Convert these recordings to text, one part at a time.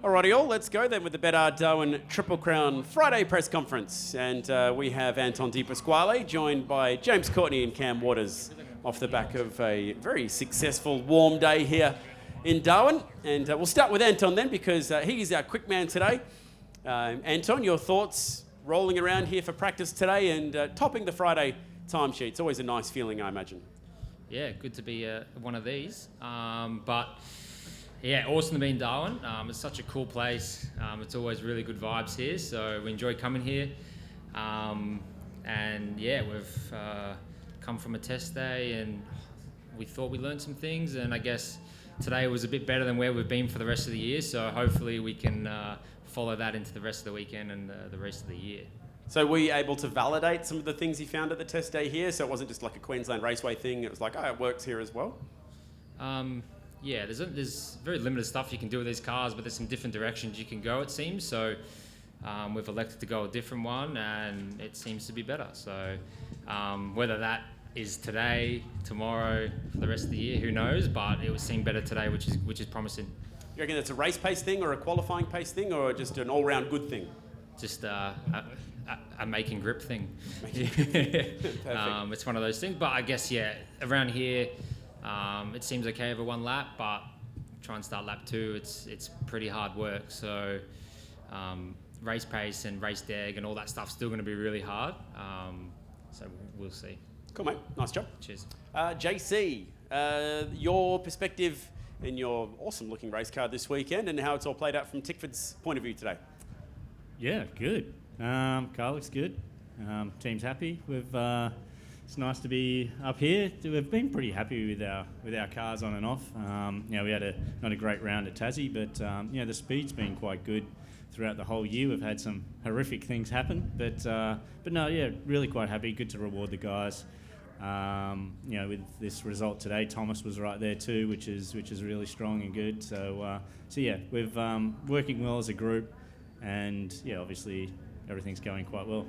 Alrighty all, let's go then with the betr Darwin Triple Crown Friday press conference. And we have Anton Di Pasquale joined by James Courtney and Cam Waters off the back of a very successful warm day here in Darwin. And we'll start with Anton then because he is our quick man today. Anton, your thoughts rolling around here for practice today and topping the Friday timesheet. It's always a nice feeling, I imagine. Yeah, good to be one of these. But yeah, awesome to be in Darwin. It's such a cool place. It's always really good vibes here, so we enjoy coming here. And yeah, we've come from a test day and we thought we learned some things, and I guess today was a bit better than where we've been for the rest of the year, so hopefully we can follow that into the rest of the weekend and the rest of the year. So were you able to validate some of the things you found at the test day here? So it wasn't just like a Queensland Raceway thing, it was like, oh, it works here as well? Yeah, there's very limited stuff you can do with these cars, but there's some different directions you can go, it seems. So we've elected to go a different one, and it seems to be better. So whether that is today, tomorrow, for the rest of the year, who knows? But it would seem better today, which is promising. You reckon it's a race pace thing or a qualifying pace thing or just an all-round good thing? Just a make and grip thing. It's one of those things. But I guess, yeah, around here, it seems okay over one lap, but try and start lap 2, it's pretty hard work. So race pace and race deg and all that stuff's still going to be really hard. So we'll see. Cool, mate. Nice job. Cheers. JC, your perspective in your awesome-looking race car this weekend and how it's all played out from Tickford's point of view today. Yeah, good. Car looks good. Team's happy. It's nice to be up here. We've been pretty happy with our cars on and off. We had not a great round at Tassie, but the speed's been quite good throughout the whole year. We've had some horrific things happen, but no, yeah, really quite happy. Good to reward the guys. With this result today, Thomas was right there too, which is really strong and good. So yeah, we've working well as a group, and yeah, obviously everything's going quite well.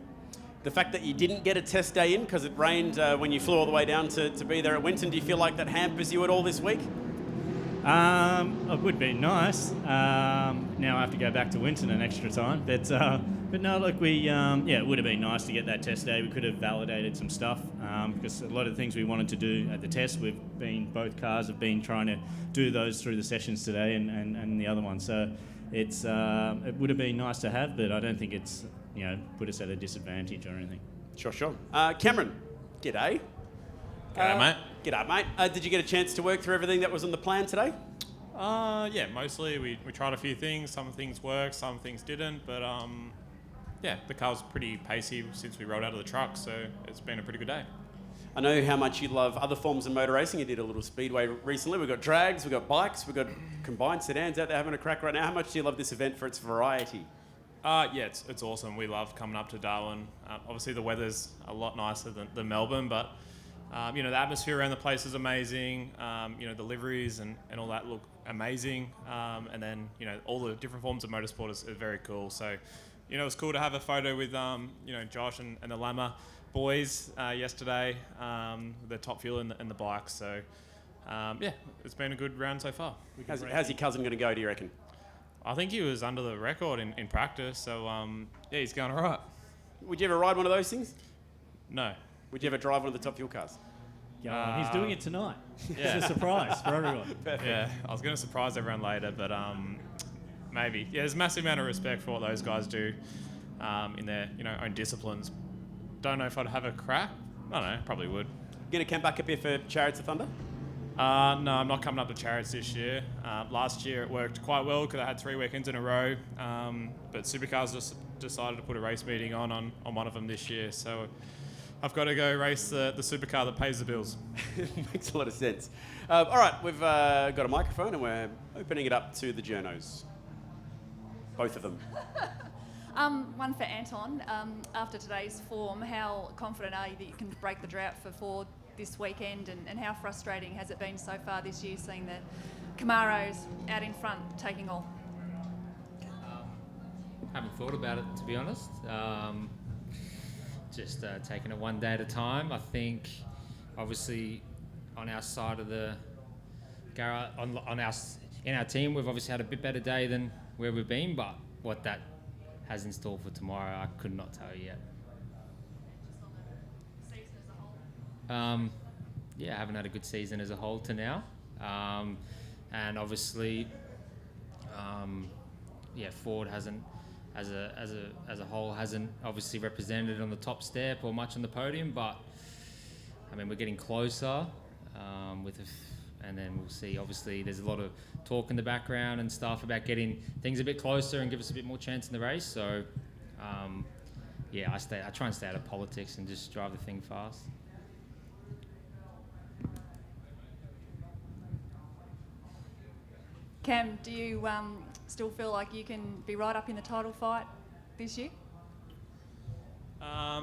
The fact that you didn't get a test day in because it rained when you flew all the way down to be there at Winton, do you feel like that hampers you at all this week? It would be nice. Now I have to go back to Winton an extra time, but no, look, it would have been nice to get that test day. We could have validated some stuff because a lot of the things we wanted to do at the test, both cars have been trying to do those through the sessions today and the other one. So it would have been nice to have, but I don't think it's put us at a disadvantage or anything. Sure. Cameron, g'day. G'day, mate. G'day, mate. Did you get a chance to work through everything that was on the plan today? Yeah, mostly. We tried a few things. Some things worked, some things didn't. But the car was pretty pacey since we rolled out of the truck, so it's been a pretty good day. I know how much you love other forms of motor racing. You did a little speedway recently. We've got drags, we've got bikes, we've got combined sedans out there having a crack right now. How much do you love this event for its variety? Yeah, it's awesome. We love coming up to Darwin. Obviously, the weather's a lot nicer than Melbourne, but the atmosphere around the place is amazing. The liveries and all that look amazing. And then, all the different forms of motorsport is very cool. So, it was cool to have a photo with, Josh and the Lama boys yesterday, the Top Fuel and the bikes. So, it's been a good round so far. How's your cousin going to go, do you reckon? I think he was under the record in practice. So, he's going all right. Would you ever ride one of those things? No. Would you ever drive one of the Top Fuel cars? He's doing it tonight. Yeah. It's a surprise for everyone. Perfect. Yeah, I was going to surprise everyone later, but maybe. Yeah, there's a massive amount of respect for what those guys do in their own disciplines. Don't know if I'd have a crack. I don't know, probably would. You going to camp back up here for Chariots of Thunder? No, I'm not coming up to Chariots this year. Last year it worked quite well because I had 3 weekends in a row, but Supercars just decided to put a race meeting on one of them this year, so I've got to go race the supercar that pays the bills. Makes a lot of sense. All right, we've got a microphone and we're opening it up to the journos. Both of them. One for Anton. After today's form, how confident are you that you can break the drought for Ford this weekend, and how frustrating has it been so far this year seeing the Camaros out in front taking all? Haven't thought about it, to be honest. Just taking it one day at a time. I think, obviously, on our side of the garage, in our team, we've obviously had a bit better day than where we've been, but what that has in store for tomorrow, I could not tell you yet. Yeah, I haven't had a good season as a whole to now, and obviously, Ford hasn't, as a whole, hasn't obviously represented on the top step or much on the podium. But I mean, we're getting closer, and then we'll see. Obviously, there's a lot of talk in the background and stuff about getting things a bit closer and give us a bit more chance in the race. So, I try and stay out of politics and just drive the thing fast. Cam, do you still feel like you can be right up in the title fight this year? I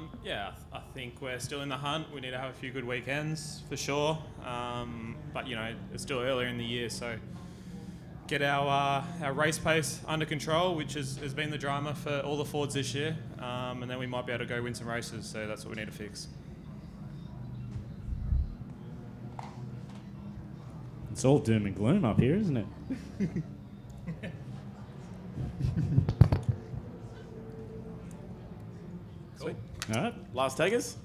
think we're still in the hunt. We need to have a few good weekends for sure. But it's still earlier in the year, so get our race pace under control, which has been the drama for all the Fords this year, and then we might be able to go win some races. So that's what we need to fix. It's all doom and gloom up here, isn't it? Sweet. All right. Last takers.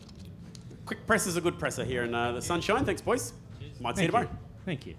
Quick presser's a good presser here in the sunshine. Thanks, boys. Might see you tomorrow. Thank you.